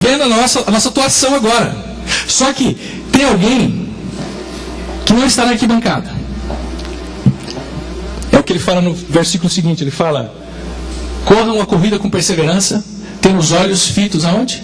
vendo a nossa atuação agora. Só que tem alguém que não está na arquibancada. É o que ele fala no versículo seguinte, ele fala: corram a corrida com perseverança, tendo os olhos fitos aonde?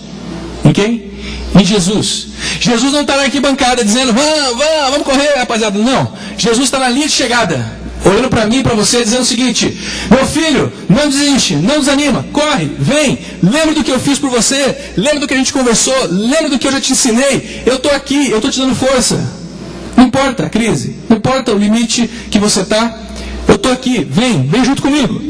Em quem? Em Jesus. Jesus não está na arquibancada dizendo, vamos correr, rapaziada. Não. Jesus está na linha de chegada, olhando para mim e para você, dizendo o seguinte: meu filho, não desiste, não desanima, corre, vem, lembra do que eu fiz por você, lembra do que a gente conversou, lembra do que eu já te ensinei, eu estou aqui, eu estou te dando força. Não importa a crise, não importa o limite que você está, eu estou aqui, vem junto comigo.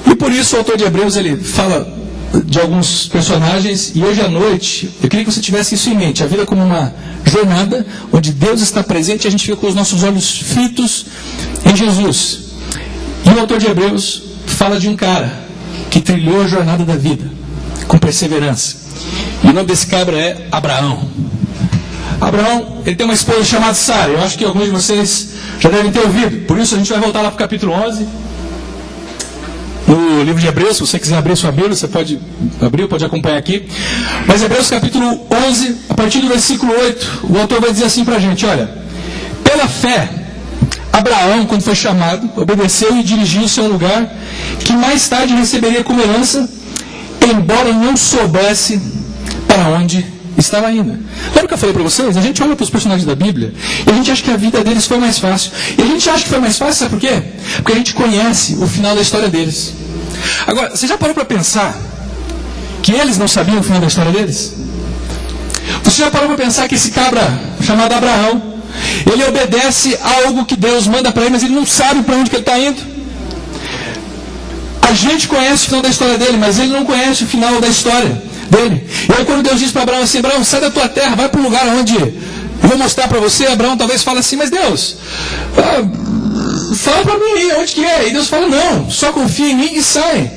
E por isso o autor de Hebreus, ele fala de alguns personagens, e hoje à noite eu queria que você tivesse isso em mente: a vida como uma jornada onde Deus está presente e a gente fica com os nossos olhos fitos em Jesus. E o autor de Hebreus fala de um cara que trilhou a jornada da vida com perseverança, e o nome desse cabra é Abraão. Abraão, ele tem uma esposa chamada Sara. Eu acho que alguns de vocês já devem ter ouvido, por isso a gente vai voltar lá para o capítulo 11 no livro de Hebreus. Se você quiser abrir sua Bíblia, você pode abrir, pode acompanhar aqui. Mas Hebreus capítulo 11, a partir do versículo 8, o autor vai dizer assim para a gente: olha, pela fé, Abraão, quando foi chamado, obedeceu e dirigiu-se a um lugar que mais tarde receberia como herança, embora não soubesse para onde estava indo. Lembra que eu falei para vocês? A gente olha para os personagens da Bíblia e a gente acha que a vida deles foi mais fácil. E a gente acha que foi mais fácil, sabe por quê? Porque a gente conhece o final da história deles. Agora, você já parou para pensar que eles não sabiam o final da história deles? Você já parou para pensar que esse cabra chamado Abraão, ele obedece a algo que Deus manda para ele, mas ele não sabe para onde que ele está indo? A gente conhece o final da história dele, mas ele não conhece o final da história dele. E aí quando Deus diz para Abraão assim: Abraão, sai da tua terra, vai para um lugar onde eu vou mostrar para você. Abraão talvez fale assim: mas Deus, fala para mim aí, onde que é? E Deus fala: não, só confia em mim e sai.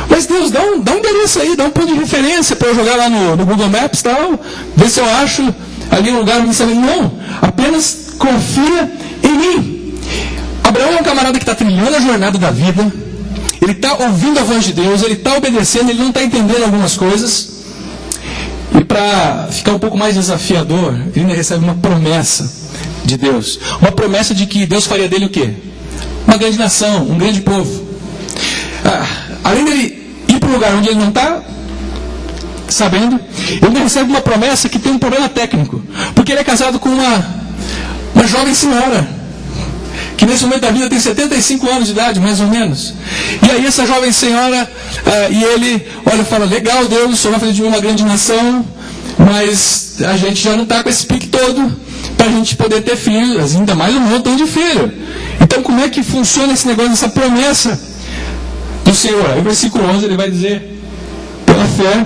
Mas Deus, dá um endereço aí, dá um ponto de referência para eu jogar lá no Google Maps, tal, ver se eu acho ali um lugar onde você... Não, apenas confia em mim. Abraão é um camarada que está trilhando a jornada da vida, ele está ouvindo a voz de Deus, ele está obedecendo, ele não está entendendo algumas coisas. E para ficar um pouco mais desafiador, ele ainda recebe uma promessa de Deus. Uma promessa de que Deus faria dele o quê? Uma grande nação, um grande povo. Além dele ir para um lugar onde ele não está sabendo, ele ainda recebe uma promessa que tem um problema técnico. Porque ele é casado com uma jovem senhora, que nesse momento da vida tem 75 anos de idade, mais ou menos. E aí essa jovem senhora, e ele olha e fala: legal, Deus, o Senhor vai fazer de mim uma grande nação, mas a gente já não está com esse pique todo para a gente poder ter filhos, ainda mais um montão de filho. Então como é que funciona esse negócio, essa promessa do Senhor? Aí o versículo 11 ele vai dizer: pela fé,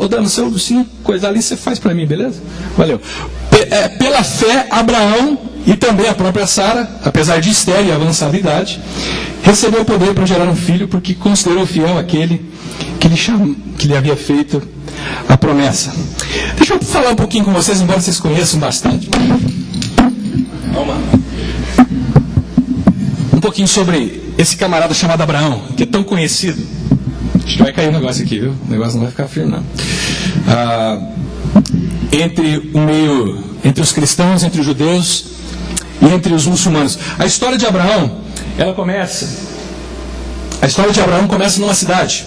Dano, se eu coisar ali, você faz para mim, beleza? Valeu. Pela fé, Abraão e também a própria Sara, apesar de estéril e avançada idade, recebeu o poder para gerar um filho, porque considerou fiel aquele que lhe havia feito a promessa. Deixa eu falar um pouquinho com vocês, embora vocês conheçam bastante. Um pouquinho sobre esse camarada chamado Abraão, que é tão conhecido. Acho que vai cair o negócio aqui, viu? O negócio não vai ficar firme, não. Entre os cristãos, entre os judeus e entre os muçulmanos. A história de Abraão, a história de Abraão começa numa cidade.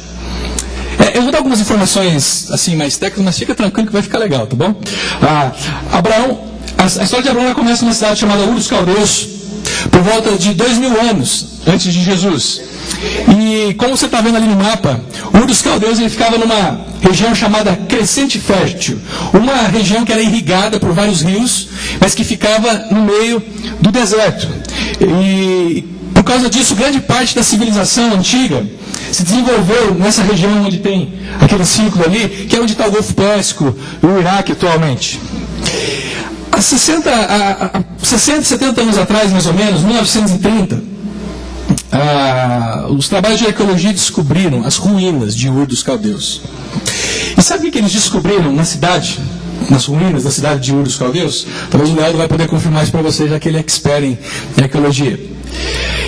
Eu vou dar algumas informações assim mais técnicas, mas fica tranquilo que vai ficar legal, tá bom? A história de Abraão começa numa cidade chamada Ur dos Caldeus, por volta de 2000 anos antes de Jesus. E como você está vendo ali no mapa, Ur dos Caldeus ele ficava numa região chamada Crescente Fértil, uma região que era irrigada por vários rios, mas que ficava no meio do deserto. E por causa disso, grande parte da civilização antiga se desenvolveu nessa região onde tem aquele círculo ali, que é onde está o Golfo Pérsico e o Iraque atualmente. Há 60, 70 anos atrás, mais ou menos, 1930, os trabalhos de arqueologia descobriram as ruínas de Ur dos Caldeus. E sabe o que eles descobriram nas ruínas da cidade de Ur dos Caldeus? Talvez o Leandro vai poder confirmar isso para vocês, já que ele é expert em arqueologia.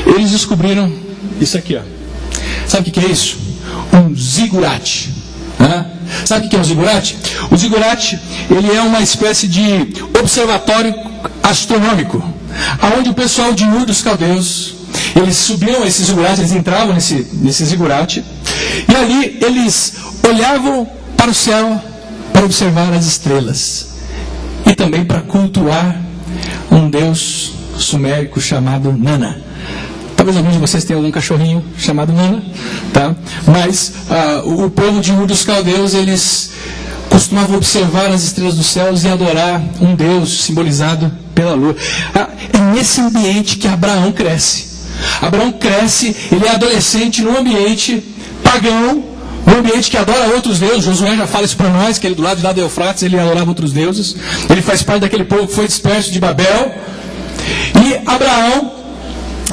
Eles descobriram isso aqui, ó. Sabe o que é isso? Um zigurate. Sabe o que é um zigurate? O zigurate, ele é uma espécie de observatório astronômico, onde o pessoal de Ur dos Caldeus, eles subiam a esse zigurate, eles entravam nesse zigurate, e ali eles olhavam para o céu para observar as estrelas, e também para cultuar um deus sumérico chamado Nana. Talvez algum de vocês tenha algum cachorrinho chamado Nana, tá? Mas o povo de Ur dos Caldeus, eles costumavam observar as estrelas dos céus e adorar um Deus simbolizado pela lua. É nesse ambiente que Abraão cresce. Abraão cresce, ele é adolescente num ambiente pagão, um ambiente que adora outros deuses. Josué já fala isso para nós, que ele do lado de lá do Eufrates, ele adorava outros deuses. Ele faz parte daquele povo que foi disperso de Babel. E Abraão,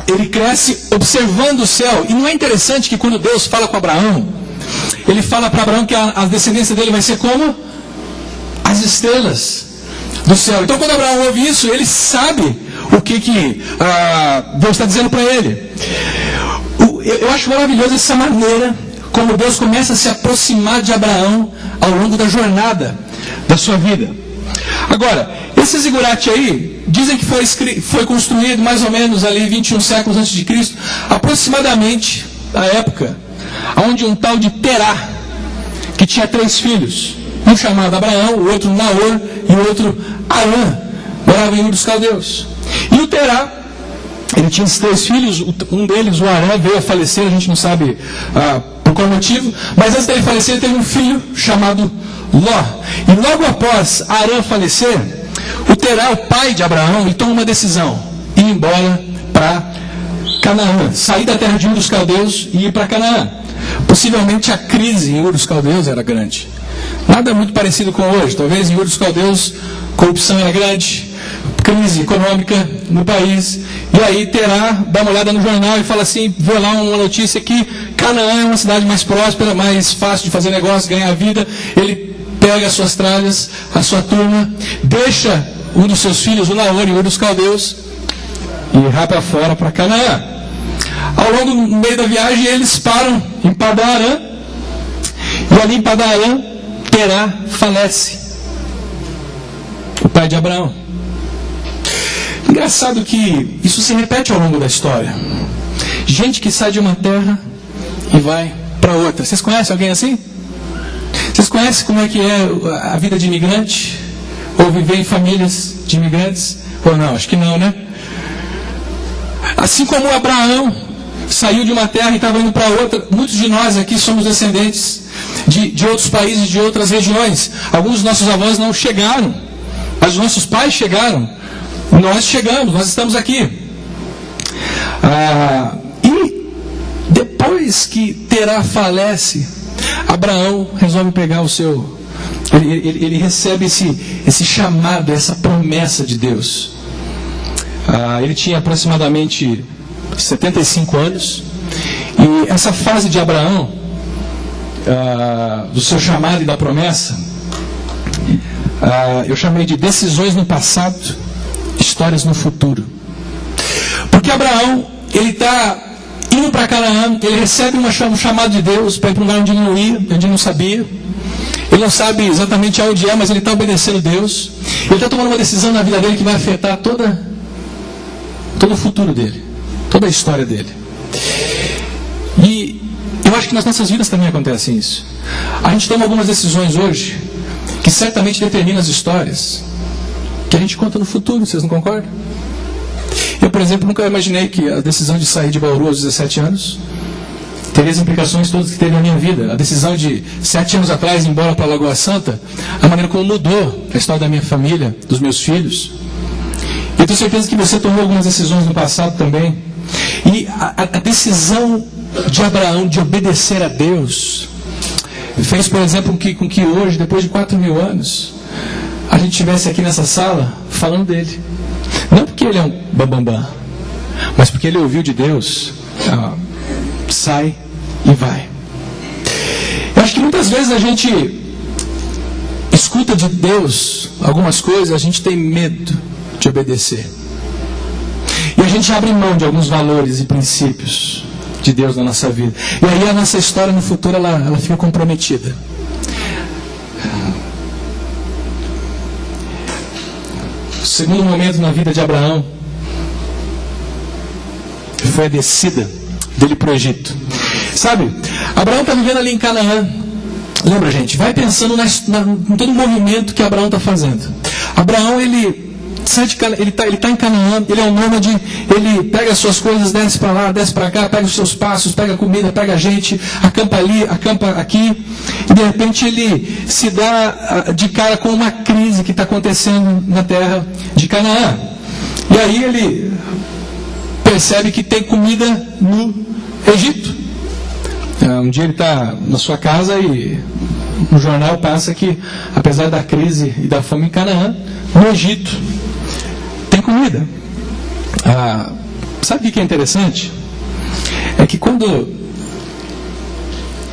ele cresce observando o céu. E não é interessante que quando Deus fala com Abraão, ele fala para Abraão que a descendência dele vai ser como as estrelas do céu. Então quando Abraão ouve isso, ele sabe o que Deus está dizendo para ele. Eu acho maravilhoso essa maneira como Deus começa a se aproximar de Abraão ao longo da jornada da sua vida. Agora, esse zigurate aí, dizem que foi construído mais ou menos ali 21 séculos antes de Cristo, aproximadamente a época onde um tal de Terá, que tinha 3 filhos, um chamado Abraão, o outro Naor e o outro Arã, morava em Ur dos Caldeus. E o Terá, ele tinha esses 3 filhos, um deles, o Arã, veio a falecer, a gente não sabe por qual motivo, mas antes dele falecer, ele teve um filho chamado Ló. E logo após Arã falecer, o Terá, o pai de Abraão, ele toma uma decisão, ir embora para Canaã, sair da terra de Ur dos Caldeus e ir para Canaã. Possivelmente a crise em Ur dos Caldeus era grande. Nada muito parecido com hoje. Talvez em Ur dos Caldeus corrupção era grande, crise econômica no país. E aí Terá dá uma olhada no jornal e fala assim, vê lá uma notícia que Canaã é uma cidade mais próspera, mais fácil de fazer negócio, ganhar vida. Ele pega as suas tralhas, a sua turma, deixa um dos seus filhos, o Naor, em Ur dos Caldeus, e rapa fora para Canaã. Ao longo do meio da viagem, eles param em Padan-Arã, e ali em Padan-Arã, Terá falece, o pai de Abraão. Engraçado que isso se repete ao longo da história. Gente que sai de uma terra e vai para outra. Vocês conhecem alguém assim? Vocês conhecem como é que é a vida de imigrante? Ou viver em famílias de imigrantes? Ou não? Acho que não, né? Assim como Abraão saiu de uma terra e estava indo para outra, muitos de nós aqui somos descendentes de outros países, de outras regiões. Alguns dos nossos avós não chegaram, mas os nossos pais chegaram. Nós chegamos, nós estamos aqui. E depois que Terá falece, Abraão resolve pegar o seu... Ele recebe esse chamado, essa promessa de Deus. Ele tinha aproximadamente 75 anos. E essa fase de Abraão, do seu chamado e da promessa, eu chamei de decisões no passado, histórias no futuro. Porque Abraão, ele está indo para Canaã, ele recebe um chamado de Deus para ir para um lugar onde ele não ia, onde ele não sabia. Ele não sabe exatamente aonde é, mas ele está obedecendo Deus. Ele está tomando uma decisão na vida dele que vai afetar todo o futuro dele, toda a história dele. E eu acho que nas nossas vidas também acontece isso. A gente toma algumas decisões hoje que certamente determinam as histórias que a gente conta no futuro, vocês não concordam? Eu, por exemplo, nunca imaginei que a decisão de sair de Bauru aos 17 anos teria as implicações todas que teve na minha vida. A decisão de 7 anos atrás ir embora para Lagoa Santa, a maneira como mudou a história da minha família, dos meus filhos. Eu tenho certeza que você tomou algumas decisões no passado também. E a decisão de Abraão de obedecer a Deus fez, por exemplo, com que hoje, depois de 4.000 anos, a gente estivesse aqui nessa sala falando dele. Não porque ele é um bambambam, mas porque ele ouviu de Deus, sai e vai. Eu acho que muitas vezes a gente escuta de Deus algumas coisas, a gente tem medo de obedecer. E a gente abre mão de alguns valores e princípios de Deus na nossa vida. E aí a nossa história no futuro ela fica comprometida. segundo momento na vida de Abraão foi a descida dele para o Egito. Sabe, Abraão está vivendo ali em Canaã. Lembra, gente? Vai pensando em todo o movimento que Abraão está fazendo. Abraão, ele está em Canaã, ele é um nômade, ele pega as suas coisas, desce para lá, desce para cá, pega os seus passos, pega a comida, pega a gente, acampa ali, acampa aqui, e de repente ele se dá de cara com uma crise que está acontecendo na terra de Canaã. E aí ele percebe que tem comida no Egito. Um dia ele está na sua casa e no jornal passa que, apesar da crise e da fome em Canaã, no Egito tem comida. Sabe o que é interessante? É que quando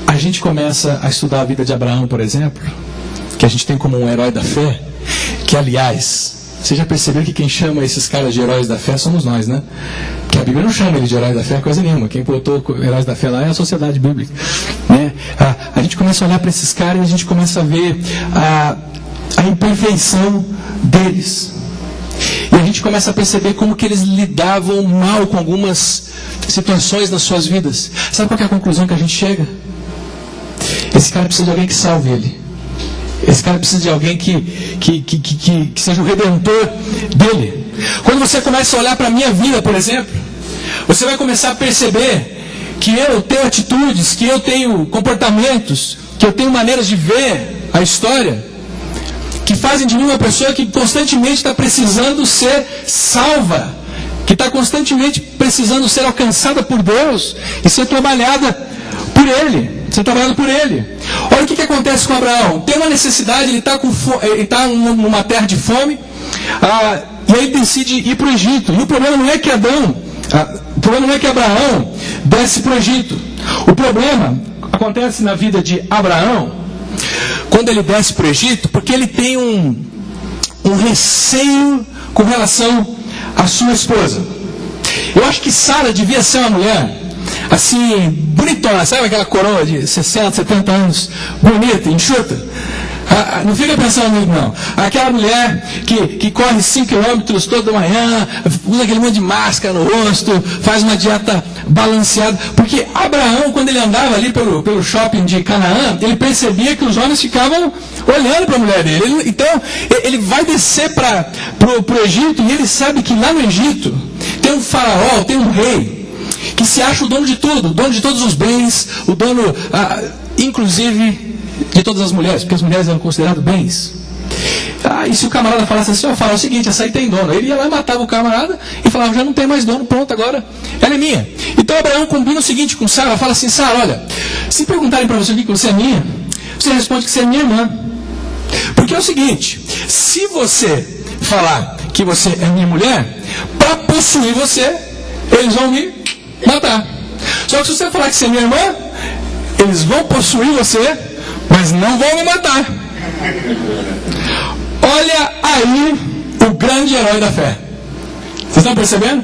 a gente começa a estudar a vida de Abraão, por exemplo, que a gente tem como um herói da fé, que aliás, você já percebeu que quem chama esses caras de heróis da fé somos nós, né? Porque a Bíblia não chama ele de herói da fé coisa nenhuma. Quem botou heróis da fé lá é a sociedade bíblica, né? A gente começa a olhar para esses caras e a gente começa a ver a imperfeição deles. E a gente começa a perceber como que eles lidavam mal com algumas situações nas suas vidas. Sabe qual que é a conclusão que a gente chega? Esse cara precisa de alguém que salve ele. Esse cara precisa de alguém que seja o redentor dele. Quando você começa a olhar para a minha vida, por exemplo, você vai começar a perceber que eu tenho atitudes, que eu tenho comportamentos, que eu tenho maneiras de ver a história, que fazem de mim uma pessoa que constantemente está precisando ser salva, que está constantemente precisando ser alcançada por Deus e ser trabalhada por Ele. Olha o que acontece com Abraão. Tem uma necessidade, ele está numa terra de fome, e aí decide ir para o Egito. E o problema não é que Abraão desce para o Egito. O problema acontece na vida de Abraão quando ele desce para o Egito, porque ele tem um receio com relação à sua esposa. Eu acho que Sara devia ser uma mulher assim, bonitona, sabe aquela coroa de 60, 70 anos, bonita, enxuta? Não fica pensando muito, não. Aquela mulher que corre 5 km toda manhã, usa aquele monte de máscara no rosto, faz uma dieta balanceada. Porque Abraão, quando ele andava ali pelo shopping de Canaã, ele percebia que os homens ficavam olhando para a mulher dele. Então, ele vai descer para o Egito, e ele sabe que lá no Egito tem um faraó, tem um rei, que se acha o dono de tudo, o dono de todos os bens, o dono, inclusive, de todas as mulheres, porque as mulheres eram consideradas bens. E se o camarada falasse assim, fala o seguinte, essa aí tem dono. Ele ia lá e matava o camarada e falava, já não tem mais dono, pronto, agora ela é minha. Então Abraão combina o seguinte com Sara, fala assim, Sara, olha, se perguntarem para você o que você é minha, você responde que você é minha irmã. Porque é o seguinte, se você falar que você é minha mulher, para possuir você, eles vão me matar. Só que se você falar que você é minha irmã, eles vão possuir você, mas não vão me matar. Olha aí o grande herói da fé. Vocês estão percebendo?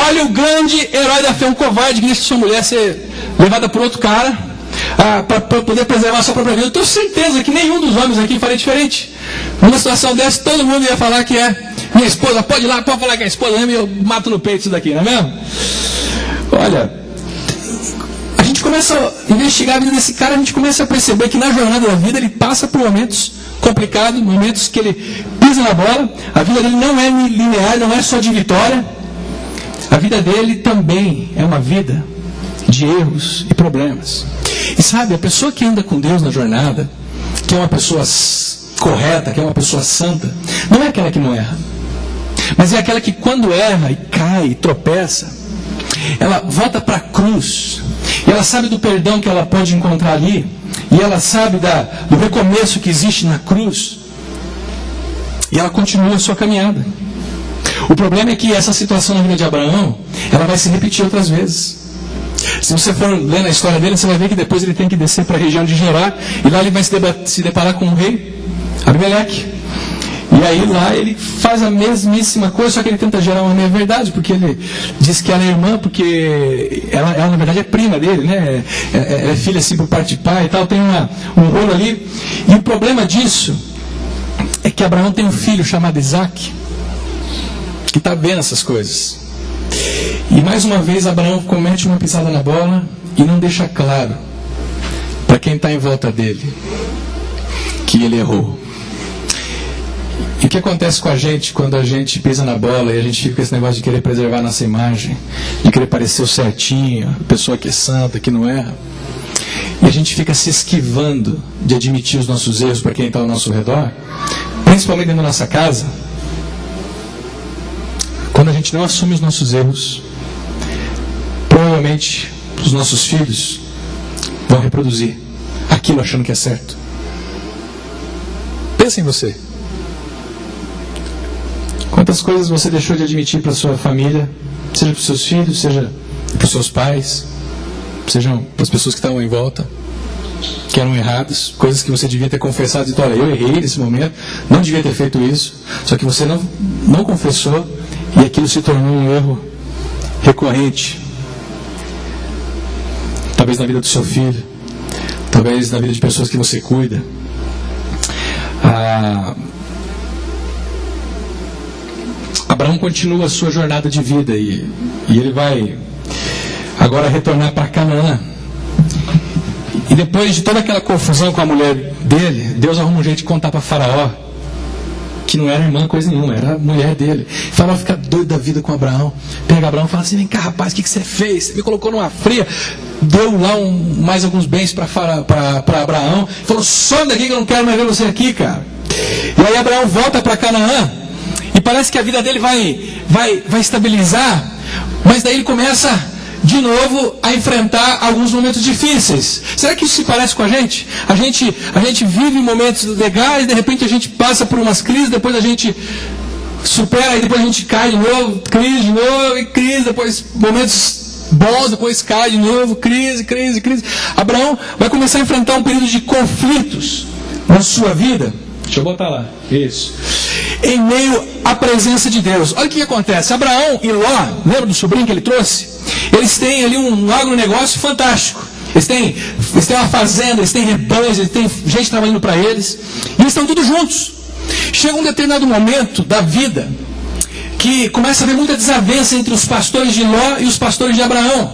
Olha o grande herói da fé, um covarde que deixa sua mulher ser levada por outro cara para poder preservar a sua própria vida. Eu tenho certeza que nenhum dos homens aqui faria diferente. Numa situação dessa, todo mundo ia falar que é minha esposa. Pode ir lá, pode falar que é a esposa mesmo, e eu mato no peito isso daqui, não é mesmo? Olha, a gente começa a investigar a vida desse cara, a gente começa a perceber que na jornada da vida ele passa por momentos complicados, momentos que ele pisa na bola. A vida dele não é linear, não é só de vitória. A vida dele também é uma vida de erros e problemas. E sabe, a pessoa que anda com Deus na jornada, que é uma pessoa correta, que é uma pessoa santa, não é aquela que não erra, mas é aquela que quando erra e cai e tropeça, ela volta para a cruz, e ela sabe do perdão que ela pode encontrar ali, e ela sabe do recomeço que existe na cruz, e ela continua a sua caminhada. O problema é que essa situação na vida de Abraão, ela vai se repetir outras vezes. Se você for ler na história dele, você vai ver que depois ele tem que descer para a região de Gerar, e lá ele vai se deparar com um rei, Abimeleque. E aí lá ele faz a mesmíssima coisa, só que ele tenta gerar uma meia-verdade, porque ele diz que ela é irmã, porque ela na verdade é prima dele, né? É filha assim por parte de pai e tal, tem um rolo ali. E o problema disso é que Abraão tem um filho chamado Isaac, que está vendo essas coisas. E mais uma vez Abraão comete uma pisada na bola e não deixa claro para quem está em volta dele que ele errou. E o que acontece com a gente quando a gente pisa na bola e a gente fica com esse negócio de querer preservar nossa imagem, de querer parecer o certinho, a pessoa que é santa, que não erra, e a gente fica se esquivando de admitir os nossos erros para quem está ao nosso redor, principalmente dentro da nossa casa. Quando a gente não assume os nossos erros, provavelmente os nossos filhos vão reproduzir aquilo achando que é certo. Pensa em você. Quantas coisas você deixou de admitir para a sua família, seja para os seus filhos, seja para os seus pais, sejam para as pessoas que estavam em volta, que eram erradas, coisas que você devia ter confessado e dito, olha, eu errei nesse momento, não devia ter feito isso, só que você não confessou e aquilo se tornou um erro recorrente. Talvez na vida do seu filho, talvez na vida de pessoas que você cuida. Abraão continua a sua jornada de vida e ele vai agora retornar para Canaã. E depois de toda aquela confusão com a mulher dele, Deus arruma um jeito de contar para Faraó que não era irmã coisa nenhuma, era a mulher dele. Faraó fica doido da vida com Abraão. Pega Abraão e fala assim, vem cá rapaz, o que você fez? Você me colocou numa fria. Deu lá mais alguns bens para Abraão. Falou, some daqui que eu não quero mais ver você aqui, cara. E aí Abraão volta para Canaã. E parece que a vida dele vai estabilizar. Mas daí ele começa de novo a enfrentar alguns momentos difíceis. Será que isso se parece com a gente? A gente vive momentos legais, de repente a gente passa por umas crises, depois a gente supera, e depois a gente cai de novo, crise de novo, e crise, depois momentos bons, depois cai de novo, crise. Abraão vai começar a enfrentar um período de conflitos na sua vida. Deixa eu botar lá, isso. Em meio à presença de Deus. Olha o que acontece. Abraão e Ló, lembra do sobrinho que ele trouxe? Eles têm ali um agronegócio fantástico. Eles têm uma fazenda, eles têm rebanhos, eles têm gente trabalhando para eles. E eles estão todos juntos. Chega um determinado momento da vida que começa a haver muita desavença entre os pastores de Ló e os pastores de Abraão.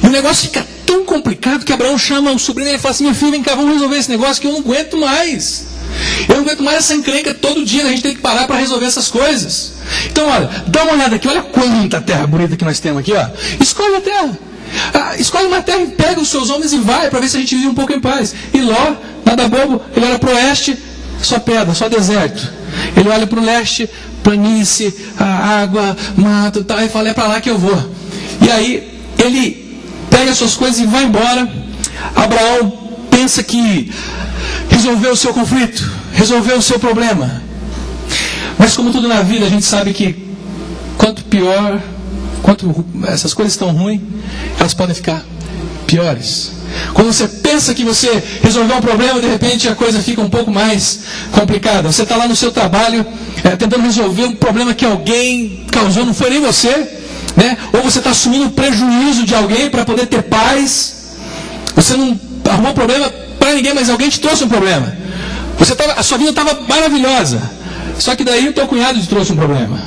E o negócio fica tão complicado que Abraão chama o sobrinho dele e fala assim, meu filho, vem cá, vamos resolver esse negócio que eu não aguento mais. Eu não aguento mais essa encrenca todo dia, a gente tem que parar para resolver essas coisas. Então, olha, dá uma olhada aqui, olha quanta terra bonita que nós temos aqui, ó. Escolhe a terra. Escolhe uma terra e pega os seus homens e vai, para ver se a gente vive um pouco em paz. E Ló, nada bobo, ele olha para o oeste, só pedra, só deserto. Ele olha para o leste, planície, água, mato e tal, e fala, é para lá que eu vou. E aí, ele pega as suas coisas e vai embora. Abraão pensa que resolveu o seu conflito, resolveu o seu problema. Mas como tudo na vida, a gente sabe que quanto pior, quanto essas coisas estão ruins, elas podem ficar piores. Quando você pensa que você resolveu um problema, de repente a coisa fica um pouco mais complicada. Você está lá no seu trabalho, tentando resolver um problema que alguém causou, não foi nem você, né? Ou você está assumindo o prejuízo de alguém para poder ter paz. Você não arrumou um problema para ninguém, mas alguém te trouxe um problema. A sua vida estava maravilhosa, só que daí o teu cunhado te trouxe um problema.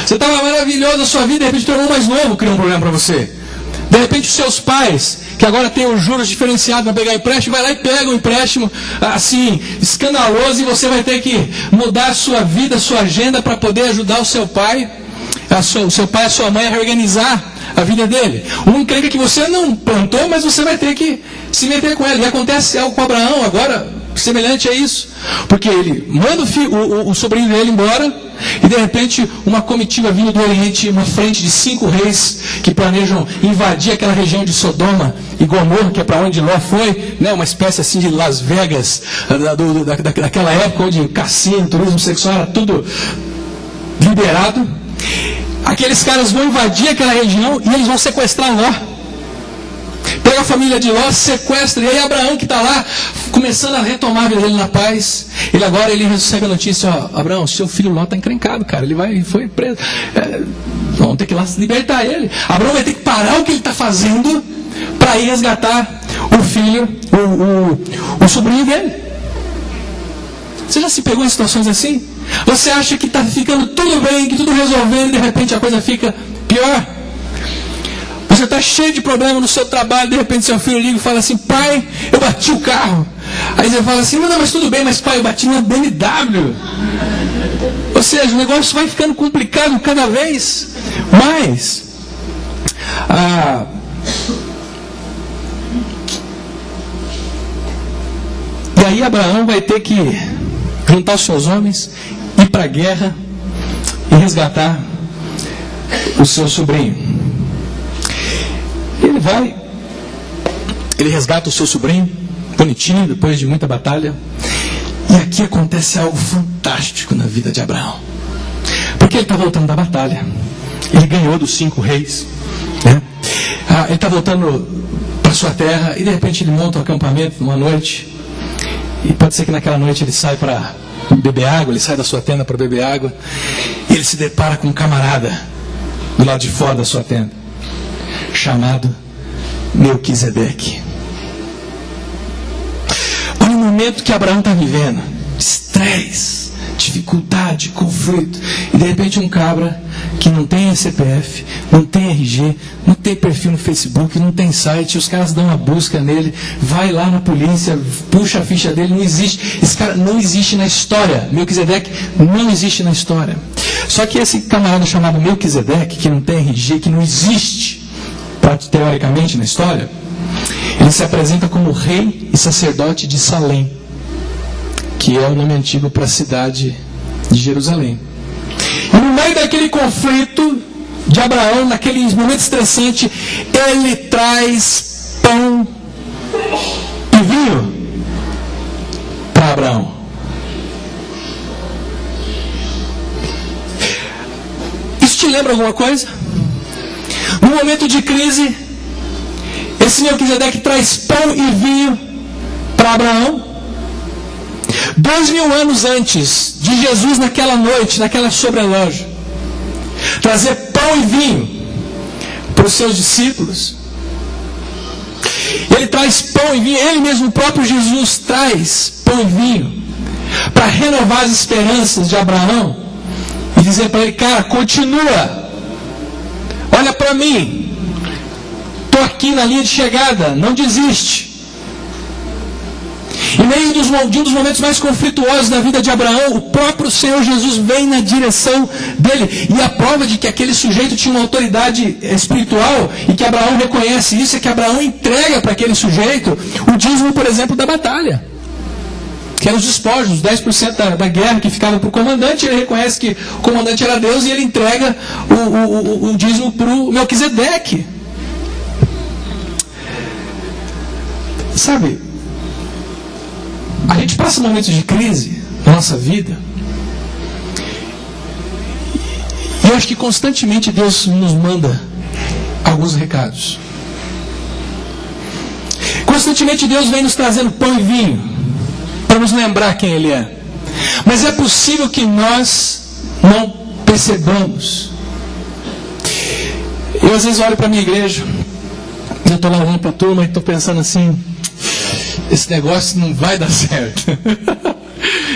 Você estava maravilhosa a sua vida, de repente teu irmão mais novo criou um problema para você. De repente os seus pais, que agora têm os juros diferenciados para pegar empréstimo, vai lá e pega um empréstimo assim, escandaloso, e você vai ter que mudar a sua vida, a sua agenda para poder ajudar o seu pai, o seu pai e a sua mãe a reorganizar a vida dele. Uma encrenca que você não plantou, mas você vai ter que se meter com ela. E acontece algo com Abraão agora, semelhante a isso. Porque ele manda o sobrinho dele embora, e de repente uma comitiva vinda do Oriente, uma frente de 5 reis que planejam invadir aquela região de Sodoma e Gomorra, que é para onde Ló foi, né? Uma espécie assim de Las Vegas daquela época, onde cassino, turismo sexual era tudo liberado. Aqueles caras vão invadir aquela região e eles vão sequestrar Ló. Pega a família de Ló, sequestra. E aí Abraão, que está lá, começando a retomar a vida dele na paz, ele recebe a notícia, ó, Abraão, seu filho Ló está encrencado, cara, foi preso. Vamos ter que ir lá libertar ele. Abraão vai ter que parar o que ele está fazendo para ir resgatar o filho, o sobrinho dele. Você já se pegou em situações assim? Você acha que está ficando tudo bem, que tudo resolvendo, e de repente a coisa fica pior. Você está cheio de problema no seu trabalho, de repente seu filho liga e fala assim: pai, eu bati o carro. Aí você fala assim: não, mas tudo bem, mas pai, eu bati na BMW. Ou seja, o negócio vai ficando complicado cada vez mais. E aí Abraão vai ter que juntar os seus homens, ir para a guerra e resgatar o seu sobrinho. Ele resgata o seu sobrinho, bonitinho, depois de muita batalha. E aqui acontece algo fantástico na vida de Abraão. Porque ele está voltando da batalha. Ele ganhou dos 5 reis. Né? Ele está voltando para sua terra e de repente ele monta um acampamento numa noite. E pode ser que naquela noite ele sai para beber água, ele sai da sua tenda para beber água. E ele se depara com um camarada do lado de fora da sua tenda, chamado Melquisedeque. Olha o momento que Abraão está vivendo: estresse, dificuldade, conflito. E de repente um cabra que não tem CPF, não tem RG, não tem perfil no Facebook, não tem site, os caras dão uma busca nele, vai lá na polícia, puxa a ficha dele, não existe. Esse cara não existe na história. Melquisedeque não existe na história. Só que esse camarada chamado Melquisedeque, que não tem RG, que não existe teoricamente na história, ele se apresenta como rei e sacerdote de Salém, que é o nome antigo para a cidade de Jerusalém. E no meio daquele conflito de Abraão, naquele momento estressante, ele traz pão e vinho para Abraão. Isso te lembra alguma coisa? No momento de crise, esse Melquisedeque traz pão e vinho para Abraão. 2000 anos antes de Jesus, naquela noite, naquela sobreloja, trazer pão e vinho para os seus discípulos. Ele traz pão e vinho, ele mesmo, o próprio Jesus, traz pão e vinho para renovar as esperanças de Abraão e dizer para ele: cara, continua, olha para mim, estou aqui na linha de chegada, não desiste. Em meio de um dos momentos mais conflituosos da vida de Abraão, o próprio Senhor Jesus vem na direção dele. E a prova de que aquele sujeito tinha uma autoridade espiritual e que Abraão reconhece isso é que Abraão entrega para aquele sujeito o dízimo, por exemplo, da batalha, que eram os despojos, os 10% da guerra que ficava para o comandante. Ele reconhece que o comandante era Deus e ele entrega o dízimo para o Melquisedeque. Sabe, a gente passa momentos de crise na nossa vida, e eu acho que constantemente Deus nos manda alguns recados. Constantemente Deus vem nos trazendo pão e vinho para nos lembrar quem Ele é. Mas é possível que nós não percebamos. Eu às vezes olho para a minha igreja, eu estou lá olhando para a turma e estou pensando assim: esse negócio não vai dar certo.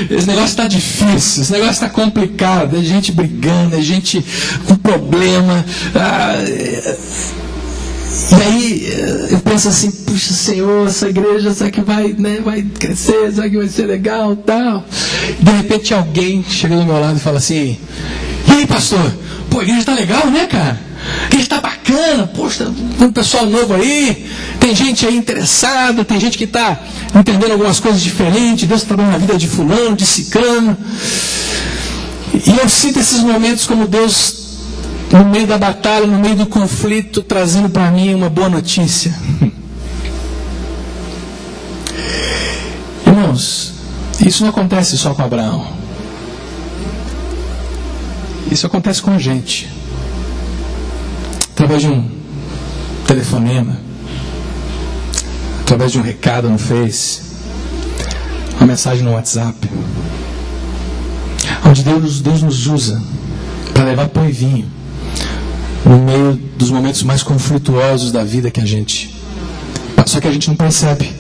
Esse negócio está difícil, esse negócio está complicado, é gente brigando, é gente com problema. E aí eu penso assim: puxa, Senhor, essa igreja, será que vai crescer, será que vai ser legal, tal? De repente alguém chega do meu lado e fala assim: e aí, pastor, pô, a igreja está legal, né, cara? A igreja está bacana, poxa, tem um pessoal novo aí, tem gente aí interessada, tem gente que está entendendo algumas coisas diferentes, Deus está trabalhando na vida de fulano, de ciclano. E eu sinto esses momentos como Deus, no meio da batalha, no meio do conflito, trazendo para mim uma boa notícia. Irmãos, isso não acontece só com Abraão. Isso acontece com a gente. Através de um telefonema, através de um recado no Face, uma mensagem no WhatsApp, onde Deus nos usa para levar pão e vinho no meio dos momentos mais conflituosos da vida que a gente. Só que a gente não percebe.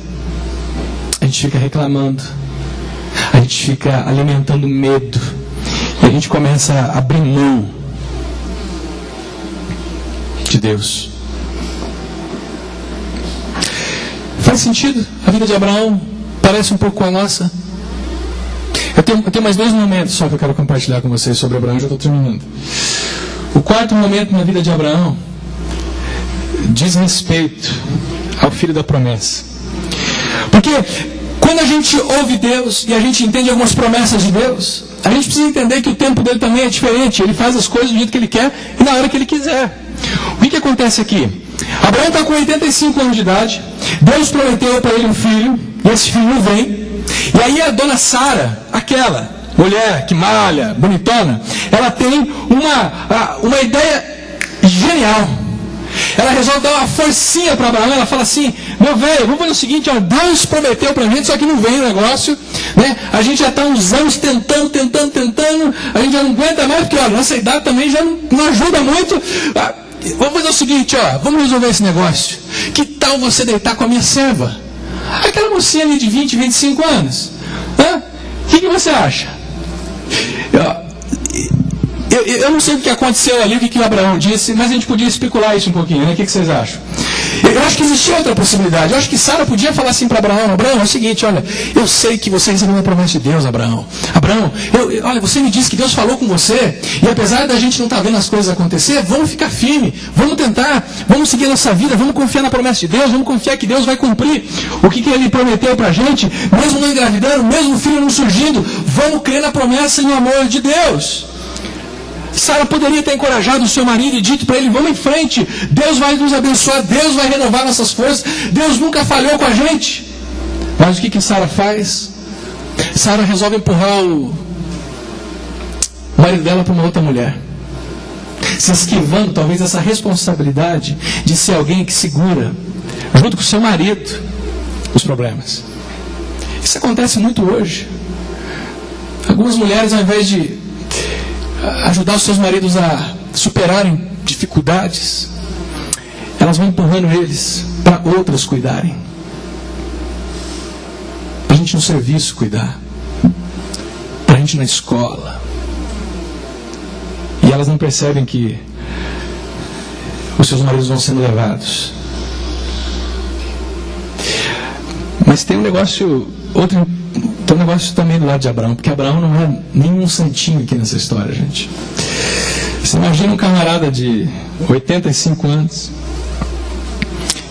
A gente fica reclamando, a gente fica alimentando medo, a gente começa a abrir mão de Deus. Faz sentido? A vida de Abraão parece um pouco com a nossa. Eu tenho mais 2 momentos só que eu quero compartilhar com vocês sobre Abraão, já estou terminando. O 4º momento na vida de Abraão diz respeito ao filho da promessa. Porque quando a gente ouve Deus e a gente entende algumas promessas de Deus, a gente precisa entender que o tempo dele também é diferente. Ele faz as coisas do jeito que ele quer e na hora que ele quiser. O que acontece aqui? Abraão está com 85 anos de idade. Deus prometeu para ele um filho, e esse filho não vem. E aí a dona Sara, aquela mulher que malha, bonitona, ela tem uma ideia genial. Ela resolve dar uma forcinha para Abraão. Ela fala assim: meu velho, vamos fazer o seguinte, ó, Deus prometeu para a gente, só que não vem o negócio, né? A gente já está uns anos tentando, a gente já não aguenta mais, porque ó, nossa idade também já não ajuda muito. Vamos fazer o seguinte, ó, vamos resolver esse negócio. Que tal você deitar com a minha serva? Aquela mocinha ali de 20, 25 anos. O que você acha? Eu não sei o que aconteceu ali, o que Abraão disse, mas a gente podia especular isso um pouquinho, né? O que vocês acham? Eu acho que existia outra possibilidade. Eu acho que Sara podia falar assim para Abraão: Abraão, é o seguinte, olha, eu sei que você recebeu uma promessa de Deus, Abraão. Abraão, olha, você me disse que Deus falou com você, e apesar da gente não estar vendo as coisas acontecer, vamos ficar firme, vamos tentar, vamos seguir a nossa vida, vamos confiar na promessa de Deus, vamos confiar que Deus vai cumprir o que Ele prometeu para a gente, mesmo não engravidando, mesmo o filho não surgindo, vamos crer na promessa e no amor de Deus. Sara poderia ter encorajado o seu marido e dito para ele: vamos em frente, Deus vai nos abençoar, Deus vai renovar nossas forças, Deus nunca falhou com a gente. Mas o que Sara faz? Sara resolve empurrar o marido dela para uma outra mulher, se esquivando talvez essa responsabilidade de ser alguém que segura, junto com o seu marido, os problemas. Isso acontece muito hoje. Algumas mulheres, ao invés de ajudar os seus maridos a superarem dificuldades, elas vão empurrando eles para outras cuidarem, para a gente no serviço cuidar, para a gente na escola, e elas não percebem que os seus maridos vão sendo levados. Mas tem um negócio também do lado de Abraão, porque Abraão não é nenhum santinho aqui nessa história, gente. Você imagina um camarada de 85 anos,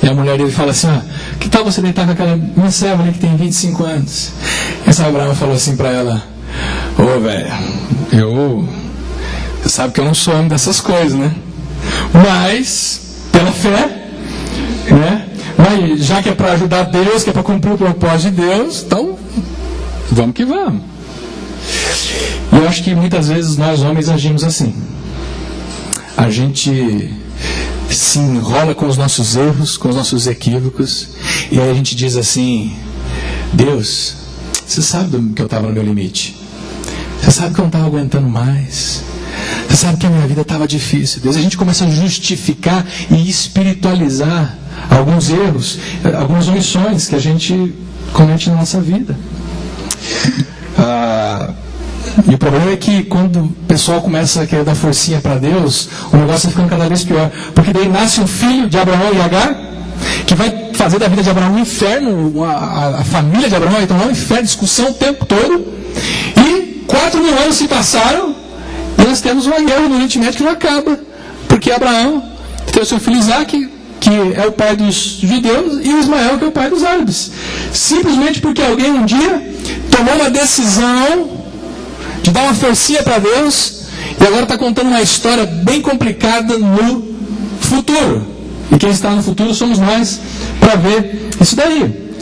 e a mulher dele fala assim: que tal você deitar com aquela minha serva ali que tem 25 anos? E essa Abraão falou assim para ela: velho, você sabe que eu não sou homem dessas coisas, né? Mas, pela fé, né? Mas já que é para ajudar Deus, que é para cumprir o propósito de Deus, então vamos que vamos. E eu acho que muitas vezes nós homens agimos assim. A gente se enrola com os nossos erros, com os nossos equívocos, e aí a gente diz assim: Deus, você sabe que eu estava no meu limite, você sabe que eu não estava aguentando mais, você sabe que a minha vida estava difícil. Deus, a gente começa a justificar e espiritualizar alguns erros, algumas omissões que a gente comete na nossa vida. E o problema é que quando o pessoal começa a querer dar forcinha para Deus, o negócio vai ficando cada vez pior. Porque daí nasce um filho de Abraão e Agar, que vai fazer da vida de Abraão um inferno. A família de Abraão vai tornar um inferno, discussão o tempo todo. E 4.000 anos se passaram e nós temos uma guerra no Oriente Médio que não acaba. Porque Abraão tem o seu filho Isaac, que é o pai dos judeus, e Ismael, que é o pai dos árabes. Simplesmente porque alguém um dia tomou uma decisão de dar uma forcinha para Deus, e agora está contando uma história bem complicada no futuro. E quem está no futuro somos nós, para ver isso daí.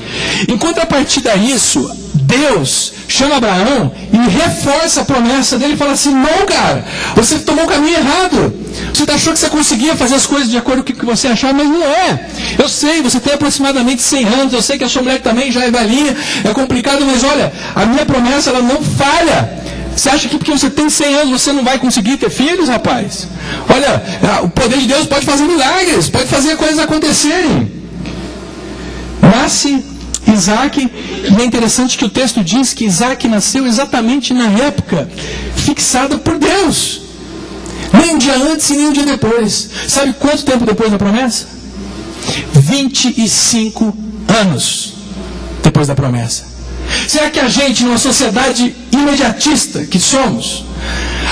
Em contrapartida a isso, Deus chama Abraão e reforça a promessa dele e fala assim: não, cara, você tomou o caminho errado. Você achou que você conseguia fazer as coisas de acordo com o que você achava, mas não é. Eu sei, você tem aproximadamente 100 anos, eu sei que a sua mulher também já é velhinha, é complicado, mas olha, a minha promessa, ela não falha. Você acha que porque você tem 100 anos você não vai conseguir ter filhos, rapaz? Olha, o poder de Deus pode fazer milagres, pode fazer coisas acontecerem. Nasce Isaac, e é interessante que o texto diz que Isaac nasceu exatamente na época fixada por Deus. Nem um dia antes e nem um dia depois. Sabe quanto tempo depois da promessa? 25 anos depois da promessa. Será que a gente, numa sociedade imediatista que somos,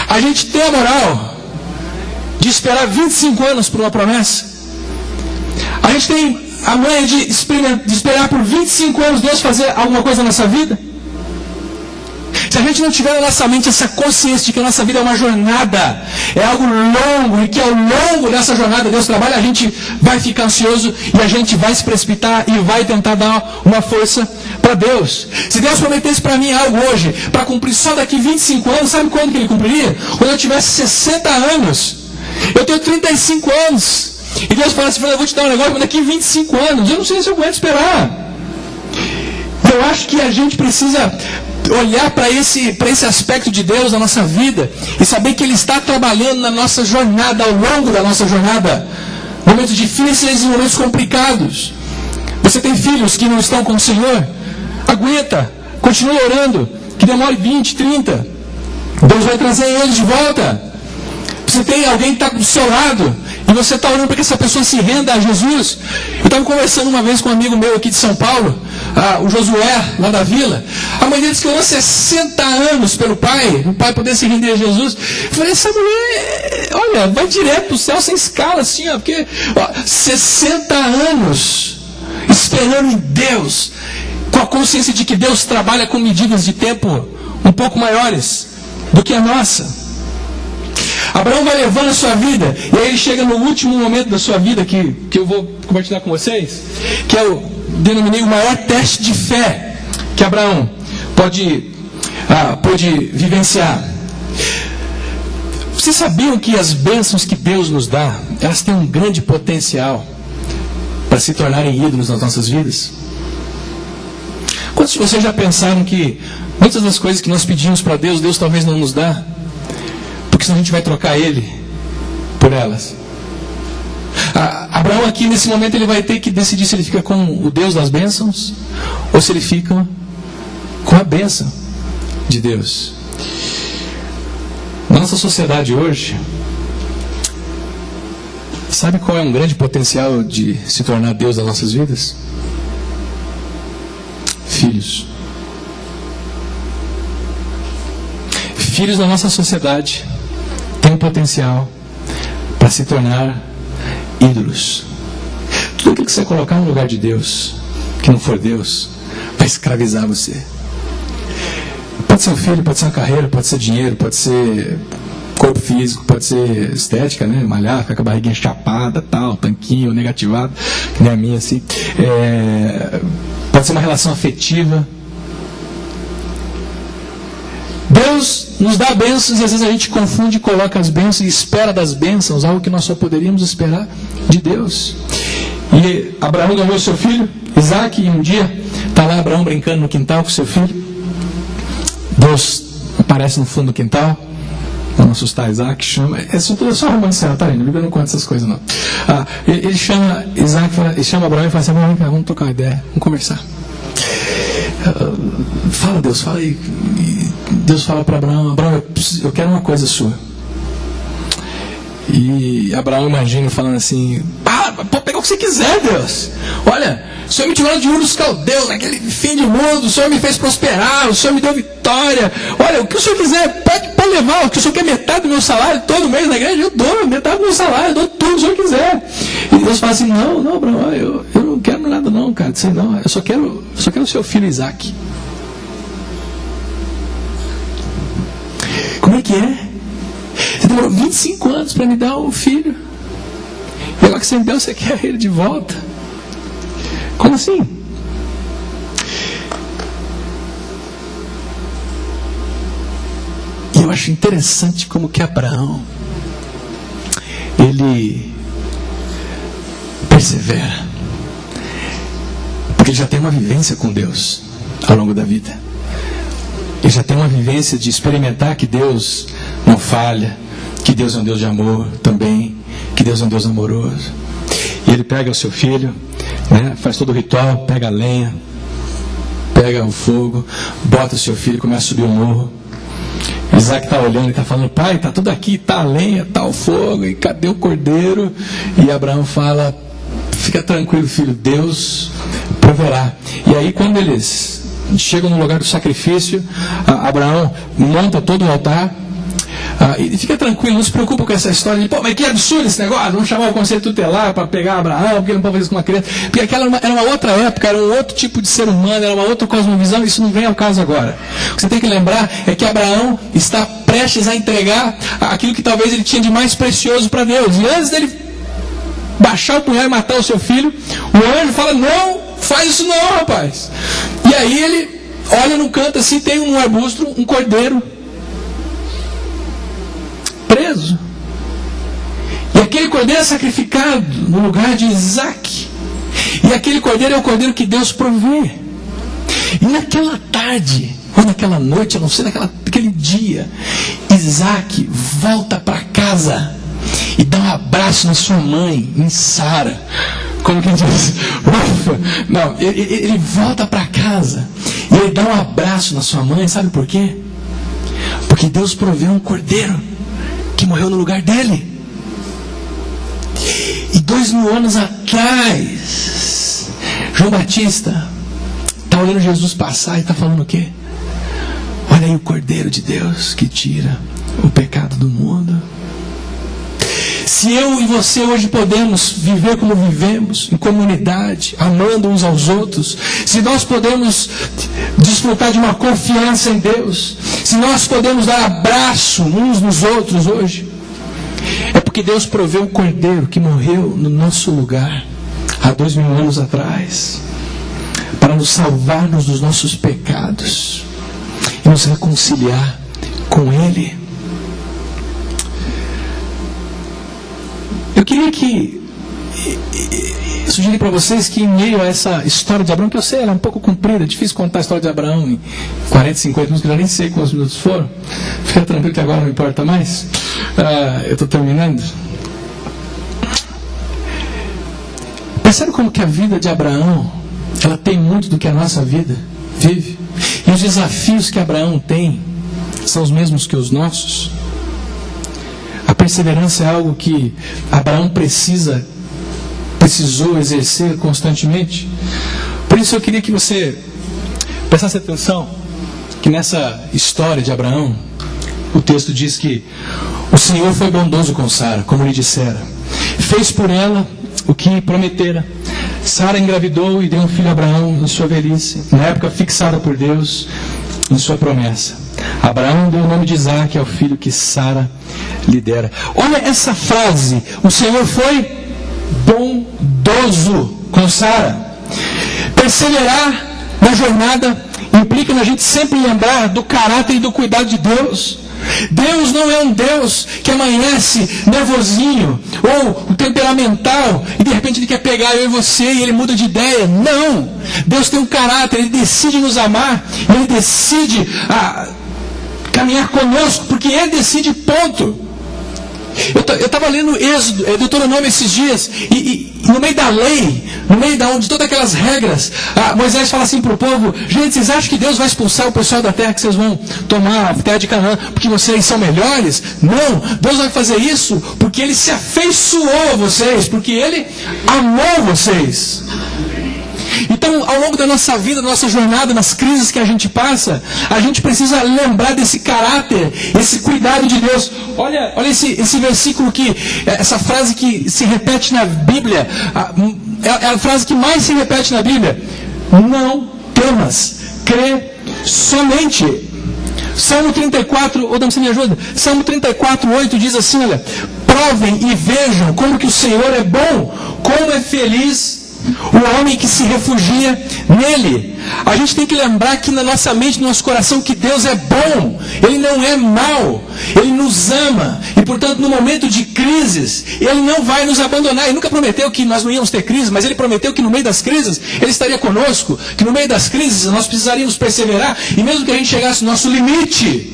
a gente tem a moral de esperar 25 anos por uma promessa? A gente tem a manha de esperar por 25 anos Deus fazer alguma coisa na nossa vida? Se a gente não tiver na nossa mente essa consciência de que a nossa vida é uma jornada, é algo longo, e que ao longo dessa jornada Deus trabalha, a gente vai ficar ansioso e a gente vai se precipitar e vai tentar dar uma força para Deus. Se Deus prometesse para mim algo hoje, para cumprir só daqui 25 anos, sabe quando que Ele cumpriria? Quando eu tivesse 60 anos. Eu tenho 35 anos. E Deus fala assim, eu vou te dar um negócio, mas daqui 25 anos, eu não sei se eu aguento esperar. Eu acho que a gente precisa olhar para esse aspecto de Deus na nossa vida e saber que Ele está trabalhando na nossa jornada, ao longo da nossa jornada, momentos difíceis e momentos complicados. Você tem filhos que não estão com o Senhor? Aguenta, continue orando, que demore 20, 30, Deus vai trazer eles de volta. Você tem alguém que está do seu lado e você está orando para que essa pessoa se renda a Jesus. Eu estava conversando uma vez com um amigo meu aqui de São Paulo, o Josué, lá da vila. A mãe dele disse que orou 60 anos pelo pai, o pai poder se render a Jesus. Eu falei, essa mulher, olha, vai direto para o céu sem escala, assim, ó, porque 60 anos esperando em Deus, com a consciência de que Deus trabalha com medidas de tempo um pouco maiores do que a nossa. Abraão vai levando a sua vida, e aí ele chega no último momento da sua vida, que eu vou compartilhar com vocês, que é o denominei o maior teste de fé que Abraão pôde vivenciar. Vocês sabiam que as bênçãos que Deus nos dá, elas têm um grande potencial para se tornarem ídolos nas nossas vidas? Quantos de vocês já pensaram que muitas das coisas que nós pedimos para Deus, Deus talvez não nos dá? Porque senão a gente vai trocar Ele por elas. Abraão aqui nesse momento ele vai ter que decidir se ele fica com o Deus das bênçãos ou se ele fica com a bênção de Deus. Na nossa sociedade hoje, sabe qual é um grande potencial de se tornar Deus das nossas vidas? Filhos. Filhos da nossa sociedade têm um potencial para se tornar ídolos. Tudo aquilo que você colocar no lugar de Deus, que não for Deus, vai escravizar você. Pode ser um filho, pode ser uma carreira, pode ser dinheiro, pode ser corpo físico, pode ser estética, né? Malhar, ficar com a barriguinha chapada, tal, tanquinho, negativado, que nem a minha, assim. Pode ser uma relação afetiva. Deus nos dá bênçãos e às vezes a gente confunde e coloca as bênçãos e espera das bênçãos, algo que nós só poderíamos esperar de Deus. E Abraão ganhou seu filho, Isaac, e um dia está lá Abraão brincando no quintal com seu filho. Deus aparece no fundo do quintal, para não assustar Isaac, chama. É só romance, tá aí, a Bíblia não conta essas coisas não. Ele chama Isaac, ele chama Abraão e fala assim: vem cá, vamos trocar uma ideia, vamos conversar. Fala, Deus, fala aí. Deus fala para Abraão: Abraão, eu quero uma coisa sua. E Abraão imagina falando assim: pode pegar o que você quiser, Deus. Olha, o Senhor me tirou de Ur dos Caldeus, naquele fim de mundo, o Senhor me fez prosperar, o Senhor me deu vitória. Olha, o que o Senhor quiser, pode levar. O que o Senhor quer metade do meu salário todo mês na igreja, eu dou metade do meu salário, eu dou tudo o Senhor quiser. E Deus fala assim: não, Abraão, eu não quero nada não, cara. Diz, não, eu só quero o seu filho Isaac. Como é que é? Você demorou 25 anos para me dar um filho. E agora que você me deu, você quer ele de volta? Como assim? E eu acho interessante como que Abraão, ele persevera. Porque ele já tem uma vivência com Deus ao longo da vida. Ele já tem uma vivência de experimentar que Deus não falha, que Deus é um Deus de amor também, que Deus é um Deus amoroso. E ele pega o seu filho, né, faz todo o ritual, pega a lenha, pega o fogo, bota o seu filho, começa a subir o morro. Isaac está olhando e está falando: pai, está tudo aqui, está a lenha, está o fogo, e cadê o cordeiro? E Abraão fala: fica tranquilo, filho, Deus proverá. E aí, quando eles chegam no lugar do sacrifício, Abraão monta todo o altar. E fica tranquilo, não se preocupa com essa história de: pô, mas que absurdo esse negócio, vamos chamar o conselho tutelar para pegar Abraão, porque ele não pode fazer isso com uma criança. Porque aquela era uma outra época, era um outro tipo de ser humano, era uma outra cosmovisão. Isso não vem ao caso agora. O que você tem que lembrar é que Abraão está prestes a entregar aquilo que talvez ele tinha de mais precioso para Deus. E antes dele baixar o punhal e matar o seu filho, o anjo fala: não, faz isso não, rapaz. E aí ele olha no canto assim, tem um arbusto, um cordeiro preso. E aquele cordeiro é sacrificado no lugar de Isaac. E aquele cordeiro é o cordeiro que Deus provê. E naquela tarde, ou naquela noite, eu não sei, naquele dia, Isaac volta para casa e dá um abraço na sua mãe, em Sara. Como quem diz: ufa. Não, ele volta para casa e ele dá um abraço na sua mãe. Sabe por quê? Porque Deus proveu um cordeiro que morreu no lugar dele. E 2000 anos atrás, João Batista está olhando Jesus passar e está falando o quê? Olha aí o Cordeiro de Deus que tira o pecado do mundo. Se eu e você hoje podemos viver como vivemos, em comunidade, amando uns aos outros, se nós podemos desfrutar de uma confiança em Deus, se nós podemos dar abraço uns nos outros hoje, é porque Deus proveu um cordeiro que morreu no nosso lugar há 2000 anos atrás, para nos salvar-nos dos nossos pecados e nos reconciliar com Ele. Eu queria sugerir para vocês que, em meio a essa história de Abraão, que eu sei, ela é um pouco comprida, é difícil contar a história de Abraão em 40, 50 minutos, que eu já nem sei quantos minutos foram. Fica tranquilo que agora não importa mais. Eu estou terminando. Percebe como que a vida de Abraão, ela tem muito do que a nossa vida vive? E os desafios que Abraão tem são os mesmos que os nossos. A perseverança é algo que Abraão precisou exercer constantemente. Por isso eu queria que você prestasse atenção que nessa história de Abraão, o texto diz que o Senhor foi bondoso com Sara, como lhe dissera. Fez por ela o que prometera. Sara engravidou e deu um filho a Abraão na sua velhice, na época fixada por Deus em sua promessa. Abraão deu o nome de Isaac ao filho que Sara lhe dera. Olha essa frase: o Senhor foi bondoso com Sara. Perseverar na jornada implica na gente sempre lembrar do caráter e do cuidado de Deus. Deus não é um Deus que amanhece nervosinho ou temperamental e de repente Ele quer pegar eu e você e Ele muda de ideia. Não! Deus tem um caráter, Ele decide nos amar, Ele decide caminhar conosco, porque Ele decide, ponto. Eu estava lendo Deuteronômio esses dias, e no meio da lei, no meio de todas aquelas regras, Moisés fala assim para o povo: gente, vocês acham que Deus vai expulsar o pessoal da terra, que vocês vão tomar a terra de Canaã porque vocês são melhores? Não, Deus vai fazer isso porque Ele se afeiçoou a vocês, porque Ele amou vocês. Então, ao longo da nossa vida, da nossa jornada, nas crises que a gente passa, a gente precisa lembrar desse caráter, esse cuidado de Deus. Olha esse versículo essa frase que se repete na Bíblia, é a frase que mais se repete na Bíblia: não temas, crê somente. Salmo 34, ou você me ajuda? Salmo 34, 8 diz assim, olha: provem e vejam como que o Senhor é bom, como é feliz o homem que se refugia nele. A gente tem que lembrar que na nossa mente, no nosso coração, que Deus é bom, Ele não é mau, Ele nos ama, e portanto no momento de crises, Ele não vai nos abandonar. Ele nunca prometeu que nós não íamos ter crises, mas Ele prometeu que no meio das crises Ele estaria conosco, que no meio das crises nós precisaríamos perseverar, e mesmo que a gente chegasse no nosso limite,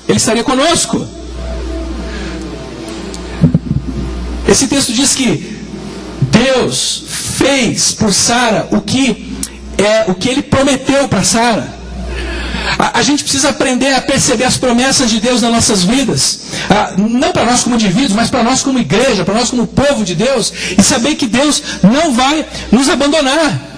Ele estaria conosco. Esse texto diz que Deus fez por Sara o que Ele prometeu para Sara. A gente precisa aprender a perceber as promessas de Deus nas nossas vidas. Não para nós como indivíduos, mas para nós como igreja, para nós como povo de Deus. E saber que Deus não vai nos abandonar.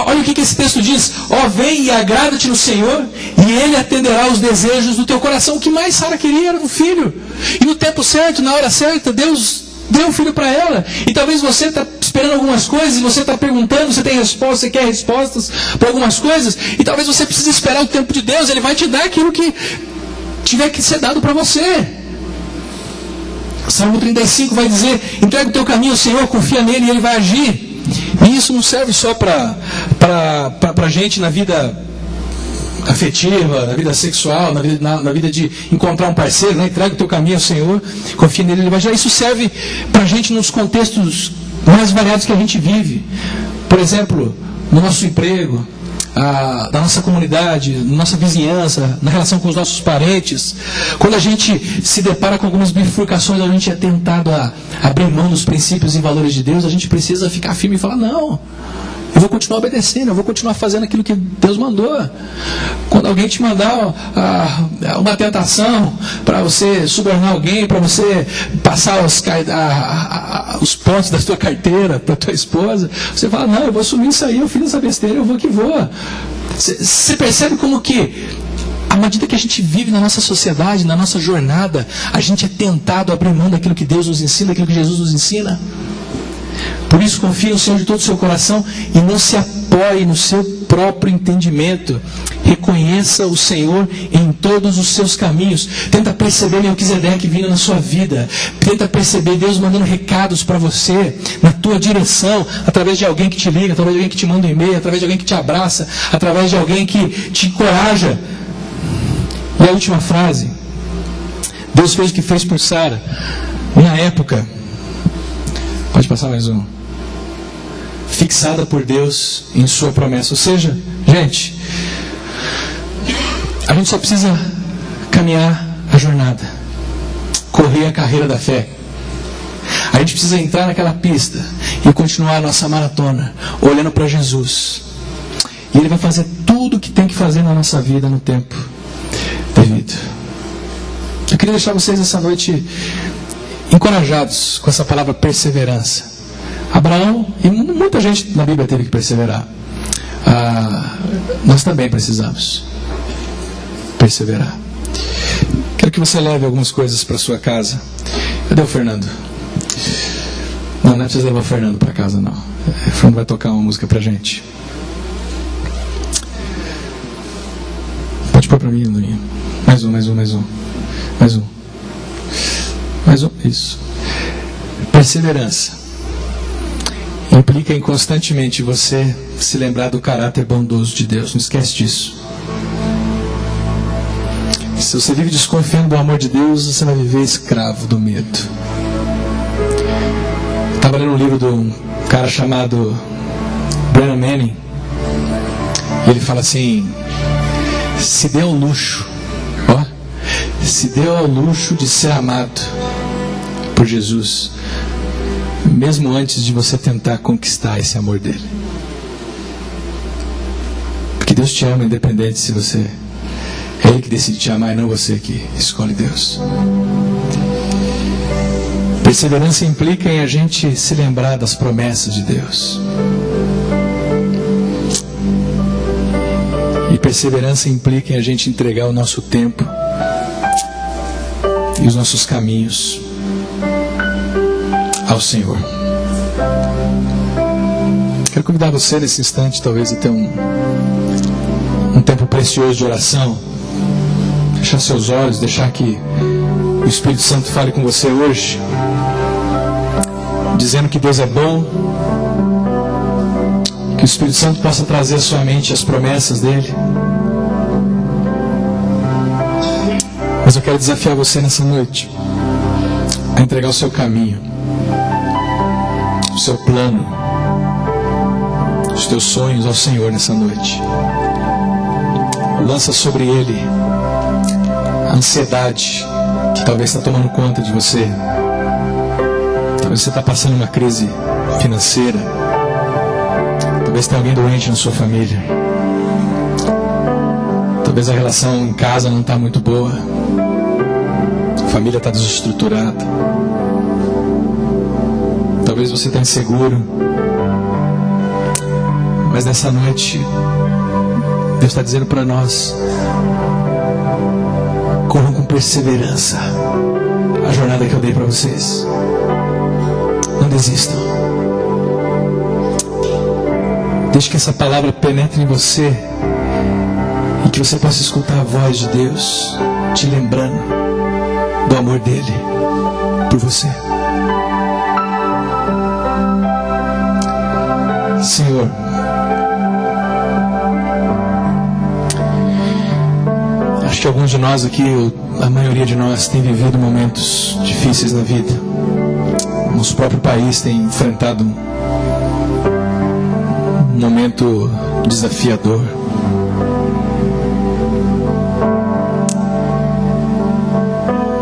Olha o que esse texto diz. Vem e agrada-te no Senhor, e Ele atenderá os desejos do teu coração. O que mais Sara queria era um filho. E no tempo certo, na hora certa, Deus deu um filho para ela. E talvez você está esperando algumas coisas, e você está perguntando, você tem respostas, você quer respostas para algumas coisas, e talvez você precise esperar o tempo de Deus. Ele vai te dar aquilo que tiver que ser dado para você. Salmo 35 vai dizer: entrega o teu caminho ao Senhor, confia nele e Ele vai agir. E isso não serve só para a gente na vida afetiva, na vida sexual, na vida de encontrar um parceiro, né? Entrega o teu caminho ao Senhor, confia nele, Ele vai agir. Isso serve para a gente nos contextos mais variados que a gente vive. Por exemplo, no nosso emprego, da nossa comunidade, na nossa vizinhança, na relação com os nossos parentes. Quando a gente se depara com algumas bifurcações, a gente é tentado a abrir mão dos princípios e valores de Deus, a gente precisa ficar firme e falar: não, eu vou continuar obedecendo, eu vou continuar fazendo aquilo que Deus mandou. Quando alguém te mandar uma tentação para você subornar alguém, para você passar os pontos da sua carteira para a tua esposa, você fala: não, eu vou assumir isso aí, eu fiz essa besteira, eu vou que vou. Você percebe como que, à medida que a gente vive na nossa sociedade, na nossa jornada, a gente é tentado a abrir mão daquilo que Deus nos ensina, daquilo que Jesus nos ensina? Por isso, confie no Senhor de todo o seu coração e não se apoie no seu próprio entendimento. Reconheça o Senhor em todos os seus caminhos. Tenta perceber Melquisedeque vindo na sua vida. Tenta perceber Deus mandando recados para você, na tua direção, através de alguém que te liga, através de alguém que te manda um e-mail, através de alguém que te abraça, através de alguém que te encoraja. E a última frase: Deus fez o que fez por Sara. Na época, pode passar mais um. Fixada por Deus em sua promessa. Ou seja, gente, a gente só precisa caminhar a jornada, correr a carreira da fé. A gente precisa entrar naquela pista e continuar a nossa maratona, olhando para Jesus. E Ele vai fazer tudo o que tem que fazer na nossa vida no tempo devido. Eu queria deixar vocês essa noite encorajados com essa palavra perseverança. Abraão e muita gente na Bíblia teve que perseverar. Nós também precisamos perseverar. Quero que você leve algumas coisas para sua casa. Cadê o Fernando? Não é preciso levar o Fernando para casa, não. O Fernando vai tocar uma música para a gente. Pode pôr para mim, Luinha. Mais um. Isso. Perseverança implica em constantemente você se lembrar do caráter bondoso de Deus. Não esquece disso. Se você vive desconfiando do amor de Deus, você vai viver escravo do medo. Eu estava lendo um livro de um cara chamado Brennan Manning. E ele fala assim: se dê ao luxo de ser amado por Jesus, mesmo antes de você tentar conquistar esse amor dele. Porque Deus te ama independente se você... É Ele que decide te amar e não você que escolhe Deus. Perseverança implica em a gente se lembrar das promessas de Deus. E perseverança implica em a gente entregar o nosso tempo e os nossos caminhos ao Senhor. Quero convidar você nesse instante, talvez, a ter um tempo precioso de oração. Fechar seus olhos, deixar que o Espírito Santo fale com você hoje, dizendo que Deus é bom, que o Espírito Santo possa trazer à sua mente as promessas dele. Mas eu quero desafiar você nessa noite a entregar o seu caminho, o seu plano, os teus sonhos ao Senhor nessa noite. Lança sobre Ele a ansiedade que talvez está tomando conta de você. Talvez você está passando uma crise financeira. Talvez tenha alguém doente na sua família. Talvez a relação em casa não está muito boa. A família está desestruturada. Talvez você está inseguro. Mas nessa noite, Deus está dizendo para nós: corram com perseverança a jornada que eu dei para vocês. Não desistam. Deixe que essa palavra penetre em você e que você possa escutar a voz de Deus te lembrando do amor dele por você. Senhor, acho que alguns de nós aqui, a maioria de nós, tem vivido momentos difíceis na vida. Nosso próprio país tem enfrentado um momento desafiador.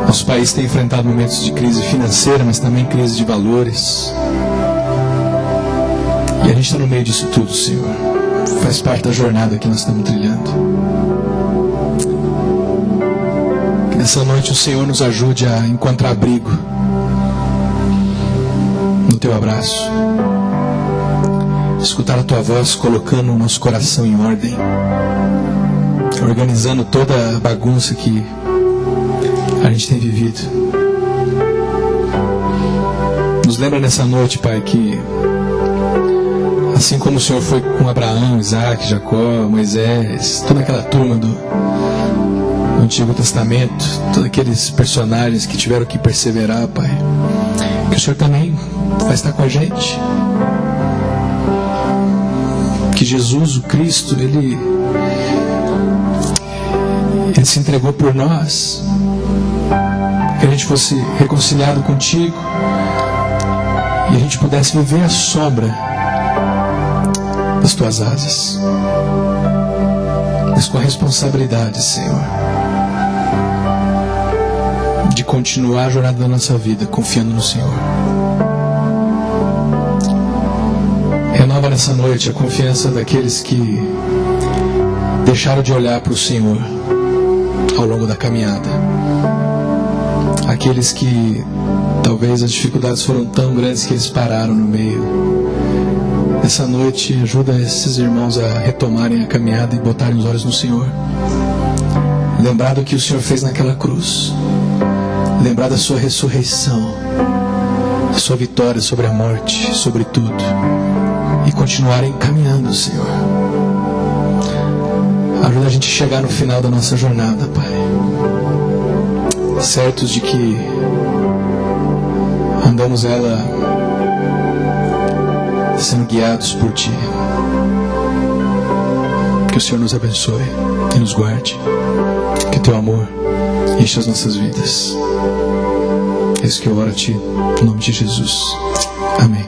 Nosso país tem enfrentado momentos de crise financeira, mas também crise de valores. E a gente está no meio disso tudo, Senhor. Faz parte da jornada que nós estamos trilhando. Que nessa noite o Senhor nos ajude a encontrar abrigo no Teu abraço. Escutar a Tua voz colocando o nosso coração em ordem. Organizando toda a bagunça que a gente tem vivido. Nos lembra nessa noite, Pai, que assim como o Senhor foi com Abraão, Isaac, Jacó, Moisés, toda aquela turma do Antigo Testamento, todos aqueles personagens que tiveram que perseverar, Pai, que o Senhor também vai estar com a gente. Que Jesus, o Cristo, Ele se entregou por nós, que a gente fosse reconciliado contigo e a gente pudesse viver à sombra das Tuas asas, mas com a responsabilidade, Senhor, de continuar a jornada da nossa vida confiando no Senhor. Renova nessa noite a confiança daqueles que deixaram de olhar para o Senhor ao longo da caminhada. Aqueles que talvez as dificuldades foram tão grandes que eles pararam no meio. Essa noite ajuda esses irmãos a retomarem a caminhada e botarem os olhos no Senhor. Lembrar do que o Senhor fez naquela cruz. Lembrar da sua ressurreição, da sua vitória sobre a morte, sobre tudo. E continuarem caminhando, Senhor. Ajuda a gente a chegar no final da nossa jornada, Pai, certos de que andamos ela sendo guiados por Ti. Que o Senhor nos abençoe e nos guarde. Que o Teu amor enche as nossas vidas. É isso que eu oro a Ti, em nome de Jesus. Amém.